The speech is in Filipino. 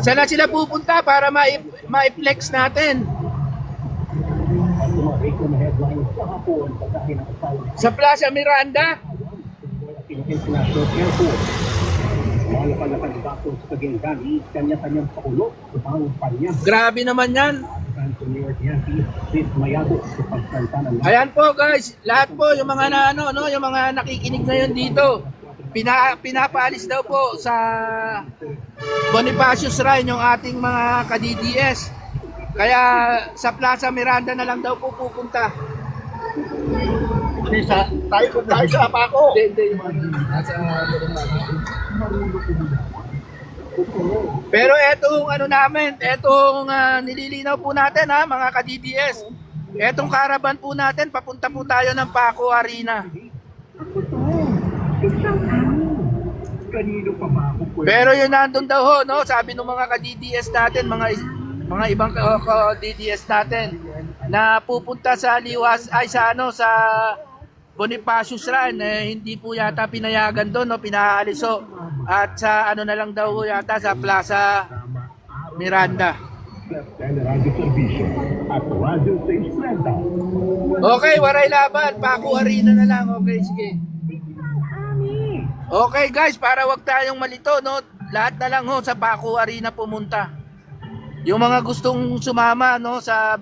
Saan na sila pupunta para ma-flex natin? Sa Plaza Miranda? Grabe naman yan. Ayan po guys, lahat po yung mga yung mga nakikinig ngayon dito, pinapaalis daw po sa Bonifacio Shrine yung ating mga ka-DDS. Kaya sa Plaza Miranda na lang daw po pupunta. Tayo sa Paco. Hindi, pero etong nililinaw po natin mga ka-DDS. Etong caravan po natin, papunta po tayo ng Paco Arena. Pero yun nandun daw sabi ng mga ka-DDS natin, mga ibang ka-DDS natin na pupunta sa sa Bonifacio Shrine, hindi po yata pinayagan doon, pinaalis at sa na lang daw yata sa Plaza Miranda. Okay, waray laban, Paco Arena na lang. Okay, sige. Okay guys, para wag tayong malito, lahat na lang sa Paco Arena pumunta. Yung mga gustong sumama sa